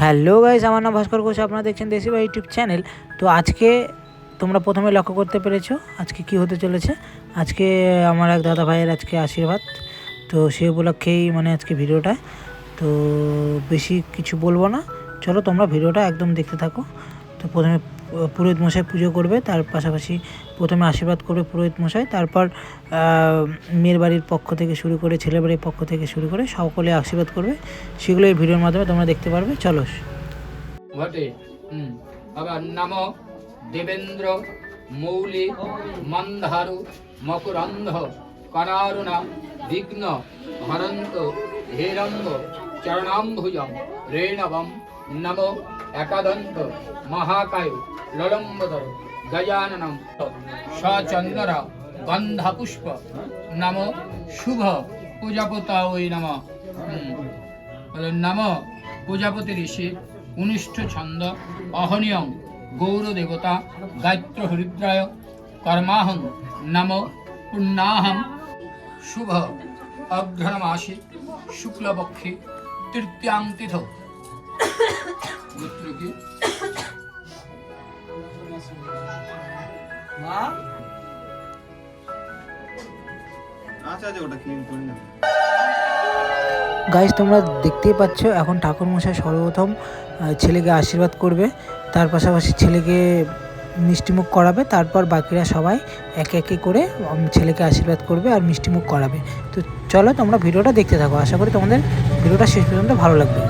Hello guys, আমার নাম ভাস্কর ঘোষ। আপনারা দেখছেন দেশি ভাই ইউটিউব চ্যানেল। তো আজকে তোমরা প্রথমে লক্ষ্য করতে পেরেছো আজকে কি হতে চলেছে। আজকে আমার এক দাদা ভাইয়ের আজকে আশীর্বাদ, তো সে উপলক্ষেই আজকে ভিডিওটা। তো বেশি কিছু বলবো না, চলো তোমরা ভিডিওটা একদম দেখতে থাকো। তো প্রথমে পুরোহিত মশাই পুজো করবে, তার পাশাপাশি প্রথমে আশীর্বাদ করবে পুরোহিত মশাই, তারপর মেয়ের বাড়ির পক্ষ থেকে শুরু করে ছেলের বাড়ির পক্ষ থেকে শুরু করে সকলে আশীর্বাদ করবে। সেগুলো এই ভিডিওর মাধ্যমে তোমরা দেখতে পারবে। চলো ঘটে আবার নাম দেবেন্দ্র মৌলি মন্দারু মকরন্ধ করারুণা বিঘ্ন হরন্ত হেরঙ্গ চরণাম্ভুজম রেণবম নম একাদন্ত মহাকায় ললম্বদর গজাননম সচন্দর গন্ধাপুষ্প নম শুভ পূজাপতায় নম নম প্রজাপতি ঋষি উনিষ্ঠ ছন্দ অহনিয়ং গৌরদেবতা গায়ত্র হরিদ্রায় কর্মাহং নম পুণ্যাহং শুভ অঘ্রাণমাসি শুক্লপক্ষে তৃতীয়াং তিথ গোত্র কি গাইস, তোমরা দেখতেই পাচ্ছ এখন ঠাকুরমশাই সর্বপ্রথম ছেলেকে আশীর্বাদ করবে, তার পাশাপাশি ছেলেকে মিষ্টিমুখ করাবে, তারপর বাকিরা সবাই একে একে করে ছেলেকে আশীর্বাদ করবে আর মিষ্টিমুখ করাবে। তো চলো তোমরা ভিডিওটা দেখতে থাকো, আশা করি তোমাদের ভিডিওটা শেষ পর্যন্ত ভালো লাগবে।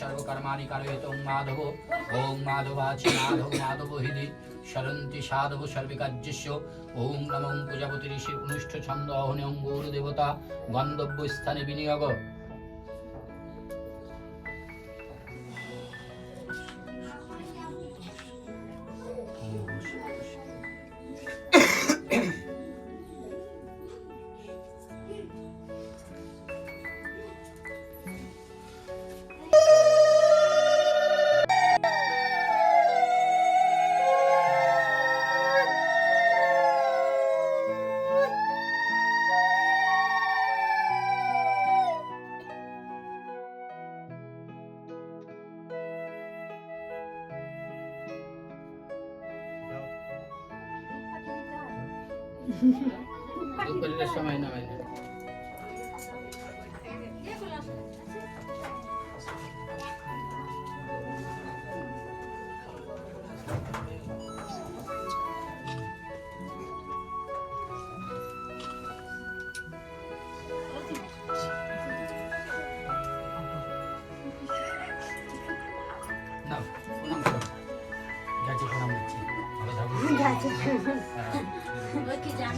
सर्वकर्माणि कारयितुं माधवो ओं माधवाचि माधव माधव हृदि शरन्ति साधव सर्वकार्यस्य ओं नमो प्रजापति ऋषि अनुष्ठ छन्द अहनियं गौरदेवता गन्धव्य स्थाने विनियोग। समय ना मैंने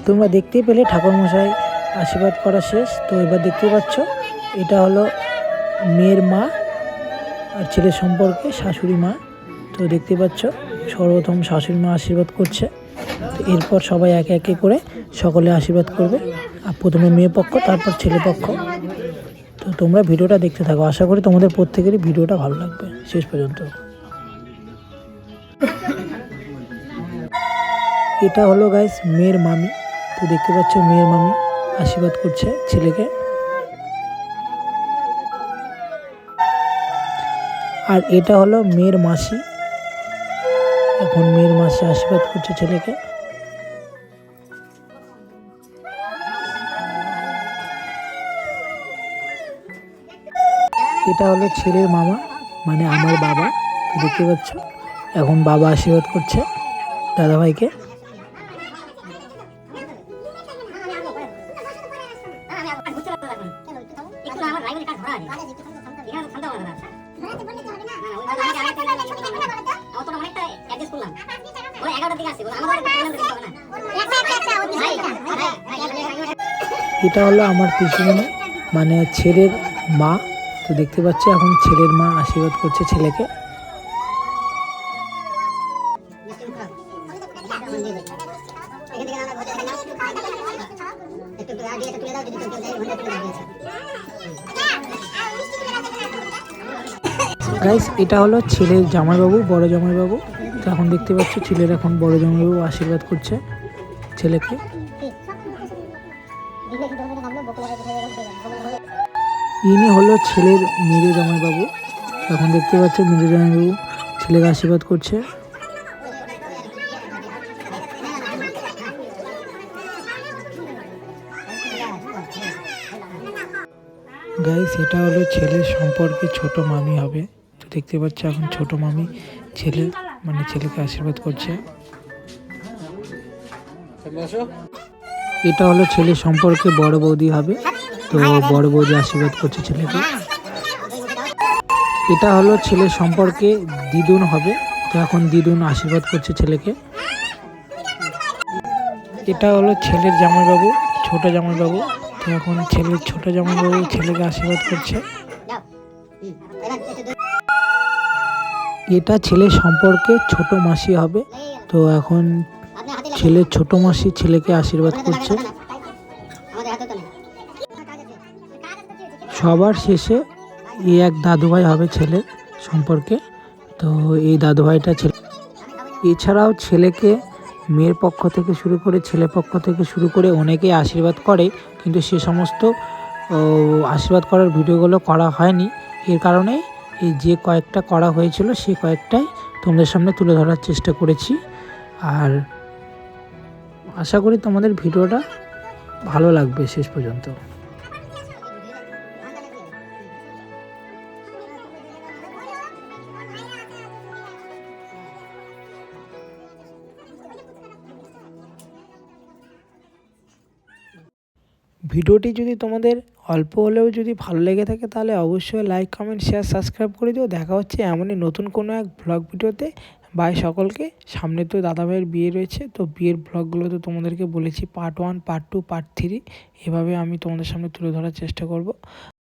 তোমরা দেখতেই পেলে ঠাকুরমশাই আশীর্বাদ করা শেষ। তো এবার দেখতে পাচ্ছ এটা হলো মেয়ের মা আর ছেলের সম্পর্কে শাশুড়ি মা। তো দেখতে পাচ্ছ সর্বপ্রথম শাশুড়ি মা আশীর্বাদ করছে, তো এরপর সবাই একে একে করে সকলে আশীর্বাদ করবে, আর প্রথমে মেয়ে পক্ষ তারপর ছেলে পক্ষ। তো তোমরা ভিডিওটা দেখতে থাকো, আশা করি তোমাদের প্রত্যেকেরই ভিডিওটা ভালো লাগবে শেষ পর্যন্ত। এটা হলো গাইস মেয়ের মামি। তো দেখতে পাচ্ছ মেয়ের মামি আশীর্বাদ করছে ছেলেকে, আর এটা হলো মেয়ের মাসি। এখন মেয়ের মাসি আশীর্বাদ করছে ছেলেকে। এটা হলো ছেলের মামা, মানে আমার বাবা। তো দেখতে পাচ্ছ এখন বাবা আশীর্বাদ করছে দাদাভাইকে। এটা হলো আমার পিছনে মানে ছেলের মা। তো দেখতে পাচ্ছি এখন ছেলের মা আশীর্বাদ করছে ছেলেকে। গাইস এটা হলো ছেলের জামাইবাবু, বড় জামাইবাবু। তো এখন দেখতে পাচ্ছ ছেলের এখন বড় জামাইবাবু আশীর্বাদ করছে ছেলেকে। ইনি হলো ছেলের মেজো জামাইবাবু। এখন দেখতে পাচ্ছ মেজো জামাইবাবু ছেলেকে আশীর্বাদ করছে। গাইস এটা হলো ছেলের সম্পর্কে ছোট মামি হবে। তো দেখতে পাচ্ছ এখন ছোট মামি ছেলেকে আশীর্বাদ করছে। এটা হলো ছেলের সম্পর্কে বড় বৌদি হবে। তো বড় বৌদি আশীর্বাদ করছে ছেলেকে। এটা হলো ছেলের সম্পর্কে দিদুন হবে। তো এখন দিদুন আশীর্বাদ করছে ছেলেকে। এটা হলো ছেলের জামাইবাবু, ছোট জামাইবাবু। তো এখন ছেলের ছোট জামাইবাবু ছেলেকে আশীর্বাদ করছে। এটা ছেলের সম্পর্কে ছোট মাসি হবে। তো এখন ছেলের ছোট মাসি ছেলেকে আশীর্বাদ করছে। সবার শেষে এই এক দাদুভাই হবে ছেলের সম্পর্কে। তো এই দাদুভাইটা ছেলে, এছাড়াও ছেলেকে মেয়ের পক্ষ থেকে শুরু করে ছেলে পক্ষ থেকে শুরু করে অনেকেই আশীর্বাদ করে, কিন্তু সে সমস্ত আশীর্বাদ করার ভিডিওগুলো করা হয়নি। এর কারণে এই যে কয়েকটা করা হয়েছিল সে কয়েকটাই তোমাদের সামনে তুলে ধরার চেষ্টা করেছি। আর আশা করি তোমাদের ভিডিওটা ভালো লাগবে শেষ পর্যন্ত। ভিডিওটি যদি তোমাদের অল্প হলেও যদি ভালো লেগে থাকে তাহলে অবশ্যই লাইক, কমেন্ট, শেয়ার, সাবস্ক্রাইব করে দিও। দেখা হচ্ছে এমনই নতুন কোনো এক ব্লগ ভিডিওতে। বাই সকলকে। সামনে তো দাদাভাইয়ের বিয়ে রয়েছে, তো বিয়ের ব্লগগুলো তো তোমাদেরকে বলেছি পার্ট 1, পার্ট 2, পার্ট 3 এভাবে আমি তোমাদের সামনে তুলে ধরার চেষ্টা করব।